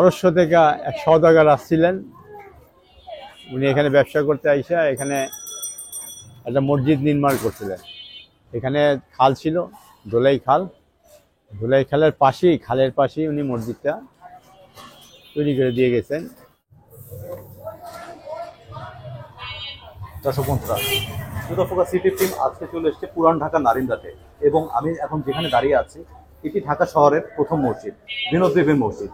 পারস্য থেকে এক সওদাগর আসছিলেন। উনি এখানে ব্যবসা করতে আইসা এখানে একটা মসজিদ নির্মাণ করছিলেন। এখানে খাল ছিল, ধোলাই খাল। ধোলাই খালের পাশেই উনি মসজিদটা তৈরি করে দিয়ে গেছেন। দর্শক বন্ধুরা, টুদা ফোকাস সিটি টিম আজকে চলে এসেছে পুরান ঢাকা নারিন্দাতে, এবং আমি এখন যেখানে দাঁড়িয়ে আছি এটি ঢাকা শহরের প্রথম মসজিদ, বিনোদ বিবির মসজিদ।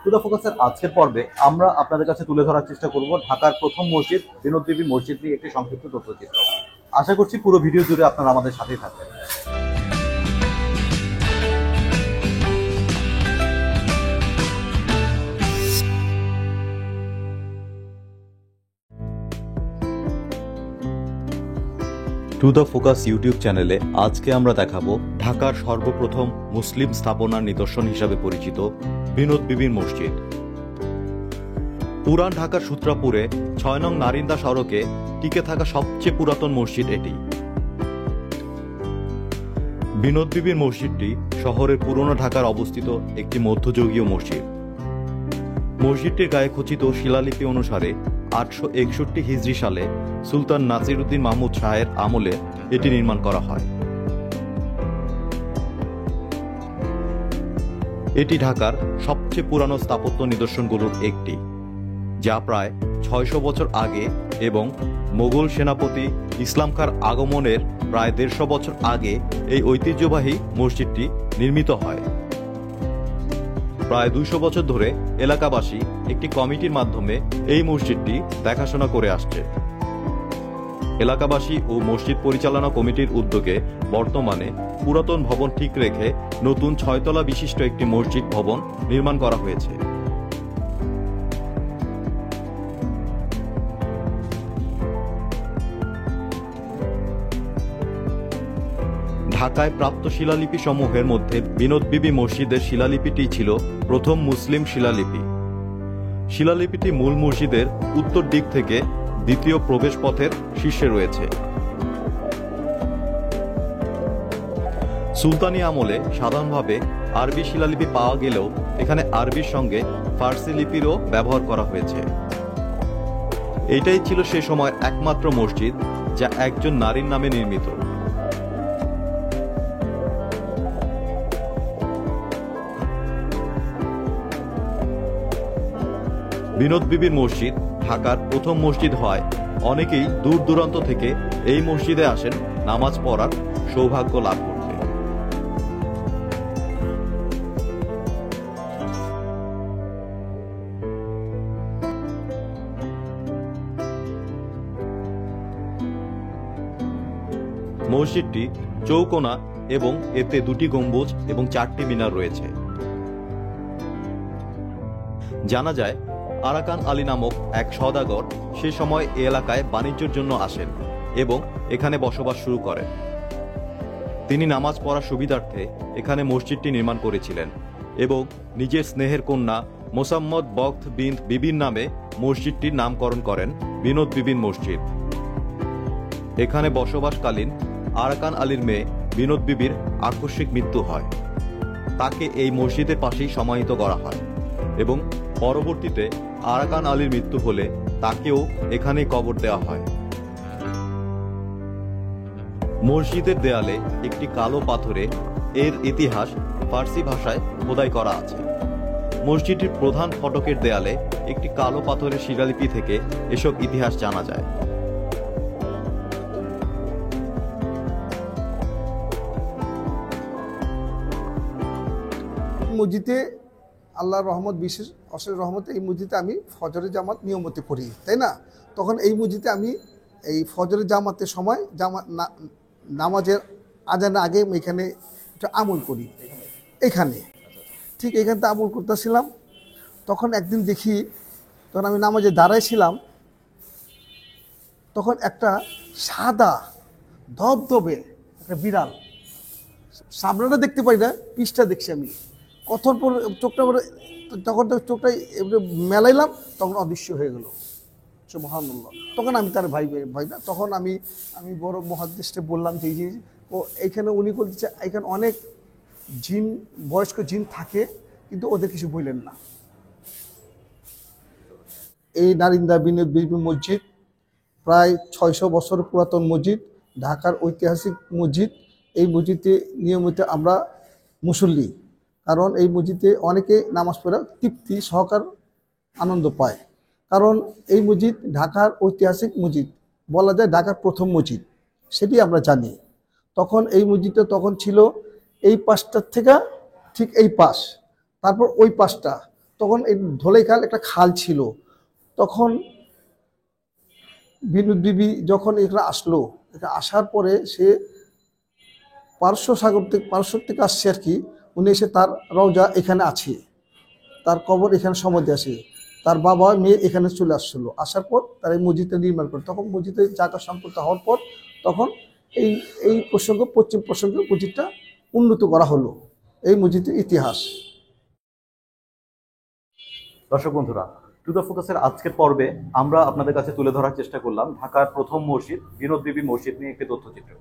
টুদা ফোকাসের আজকের পর্বে আমরা আপনাদের কাছে তুলে ধরার চেষ্টা করব ঢাকার প্রথম মসজিদ বিনোদ বিবি মসজিদ নিয়ে একটি সংক্ষিপ্ত তথ্যচিত্র। আশা করছি পুরো ভিডিও জুড়ে আপনারা আমাদের সাথেই থাকবেন। টু দ্য ফোকাস ইউটিউব চ্যানেলে আজকে আমরা দেখাবো ঢাকার সর্বপ্রথম মুসলিম স্থাপনার নিদর্শন হিসাবে পরিচিত বিনোদ বিবির মসজিদ। পুরান ঢাকার সূত্রাপুরে ৬ নং নারিন্দা সড়কে টিকে থাকা সবচেয়ে পুরাতন মসজিদ এটি। বিনোদ বিবির মসজিদটি শহরের পুরনো ঢাকার অবস্থিত একটি মধ্যযুগীয় মসজিদ। মসজিদটির গায়ে খচিত শিলালিপি অনুসারে ৮৬১ হিজরি সালে সুলতান নাসিরউদ্দিন মাহমুদ শাহের আমলে এটি নির্মাণ করা হয়। এটি ঢাকার সবচেয়ে পুরানো স্থাপত্য নিদর্শনগুলোর একটি, যা প্রায় ৬০০ বছর আগে এবং মোগল সেনাপতি ইসলাম খাঁর আগমনের প্রায় ১৫০ বছর আগে এই ঐতিহ্যবাহী মসজিদটি নির্মিত হয়। প্রায় ২০০ বছর ধরে এলাকাবাসী একটি কমিটির মাধ্যমে এই মসজিদটি দেখাশোনা করে আসছে। এলাকাবাসী ও মসজিদ পরিচালনা কমিটির উদ্যোগে বর্তমানে পুরাতন ভবন ঠিক রেখে নতুন ৬ তলা বিশিষ্ট একটি মসজিদ ভবন নির্মাণ করা হয়েছে। ঢাকায় প্রাপ্ত শিলালিপি সমূহের মধ্যে বিনোদ বিবি মসজিদের শিলালিপিটি ছিল প্রথম মুসলিম শিলালিপি। শিলালিপিটি মূল মসজিদের উত্তর দিক থেকে দ্বিতীয় প্রবেশ পথের শীর্ষে রয়েছে। সুলতানি আমলে সাধারণভাবে আরবি শিলালিপি পাওয়া গেলেও এখানে আরবির সঙ্গে ফার্সি লিপিরও ব্যবহার করা হয়েছে। এটাই ছিল সে সময় একমাত্র মসজিদ যা একজন নারীর নামে নির্মিত। বিনোদ বিবির মসজিদ ঢাকার প্রথম মসজিদ হয় অনেকেই দূর দূরান্ত থেকে এই মসজিদে আসেন নামাজ পড়ার সৌভাগ্য লাভ করতে। মসজিদটি চৌকোনা এবং এতে ২টি গম্বুজ এবং ৪টি মিনার রয়েছে। জানা যায় আরাকান আলী নামক এক সওদাগর সে সময় এ এলাকায় বাণিজ্যের জন্য আসেন এবং এখানে বসবাস শুরু করেন। তিনি নামাজ পড়ার সুবিধার্থে এখানে মসজিদটি নির্মাণ করেছিলেন এবং নিজের স্নেহের কন্যা মোসাম্মদ বখত বিনত বিবির নামে মসজিদটির নামকরণ করেন বিনোদ বিবির মসজিদ। এখানে বসবাসকালীন আরাকান আলীর মেয়ে বিনোদ বিবির আকস্মিক মৃত্যু হয়। তাকে এই মসজিদের পাশেই সমাহিত করা হয় এবং পরবর্তীতে আরাকান আলীর মৃত্যু হলে তাকেও এখানেই কবর দেওয়া হয়। মসজিদের দেয়ালে একটি কালো পাথরে এর ইতিহাস ফার্সি ভাষায় খোদাই করা আছে। মসজিদটির প্রধান ফটকের দেয়ালে একটি কালো পাথরের শিলালিপি থেকে এসব ইতিহাস জানা যায়। মসজিদে আল্লাহর রহমত, বিশেষ অশেষ রহমতে এই মসজিদে আমি ফজরের জামাত নিয়মিত পড়ি, তাই না? তখন এই মসজিদে আমি এই ফজরের জামাতের সময় নামাজের আজানের আগে এখানে একটা আমল করি। এখানে ঠিক এখানতে আমল করতেছিলাম, তখন একদিন দেখি, তখন আমি নামাজে দাঁড়াইছিলাম, তখন একটা সাদা ধবধবে একটা বিড়াল, সামনেটা দেখতে পাই না, পিছটা দেখছি আমি, কথর পর চোখটা পরে, তখন চোখটা মেলাইলাম, তখন অদৃশ্য হয়ে গেল। সুবহানাল্লাহ। তখন আমি তার ভাই না, তখন আমি বড় মুহাদ্দিসকে বললাম যে ও এইখানে, উনি বলছে এখানে অনেক জিন, বয়স্ক জিন থাকে, কিন্তু ওদের কিছু বললেন না। এই নারিন্দা বিনোদ বিবি মসজিদ প্রায় 600 বছর পুরাতন মসজিদ, ঢাকার ঐতিহাসিক মসজিদ। এই মসজিদে নিয়মিত আমরা মুসল্লি, কারণ এই মসজিদে অনেকে নামাজ পড়া তৃপ্তি সহকার আনন্দ পায়। কারণ এই মসজিদ ঢাকার ঐতিহাসিক মসজিদ, বলা যায় ঢাকার প্রথম মসজিদ, সেটি আমরা জানি। তখন এই মসজিদটা তখন ছিল এই পাশটার থেকে ঠিক এই পাশ, তারপর ওই পাশটা, তখন এই ধলেখাল একটা খাল ছিল। তখন বিনোদ বিবি যখন এখানে আসলো, এখানে আসার পরে সে পারস্য থেকে আসছে আর কি। উনি এসে তার রওজা এখানে আছে, তার কবর এখানে সমাধি আছে। তার বাবা মেয়ে এখানে চলে আসছিলো, আসার পর তার এই মসজিদটা নির্মাণ করে। তখন মসজিদের জায়গা সম্পর্ক হওয়ার পর তখন এই এই প্রসঙ্গ পশ্চিম প্রসঙ্গে মসজিদটা উন্নত করা হলো। এই মসজিদের ইতিহাস। দর্শক বন্ধুরা, টু দ্য ফোকাসের আজকের পর্বে আমরা আপনাদের কাছে তুলে ধরার চেষ্টা করলাম ঢাকার প্রথম মসজিদ বিনোদ বিবি মসজিদ নিয়ে একটি তথ্যচিত্র।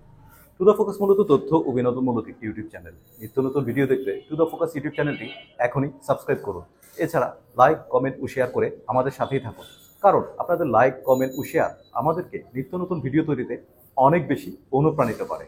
টু দ্য ফোকাস মূলত তথ্য ও বিনোদনমূলক একটি ইউটিউব চ্যানেল। নিত্য নতুন ভিডিও দেখতে টু দ্য ফোকাস ইউটিউব চ্যানেলটি এখনই সাবস্ক্রাইব করুন। এছাড়া লাইক, কমেন্ট ও শেয়ার করে আমাদের সাথেই থাকুন, কারণ আপনাদের লাইক, কমেন্ট ও শেয়ার আমাদেরকে নিত্য নতুন ভিডিও তৈরিতে অনেক বেশি অনুপ্রাণিত করে।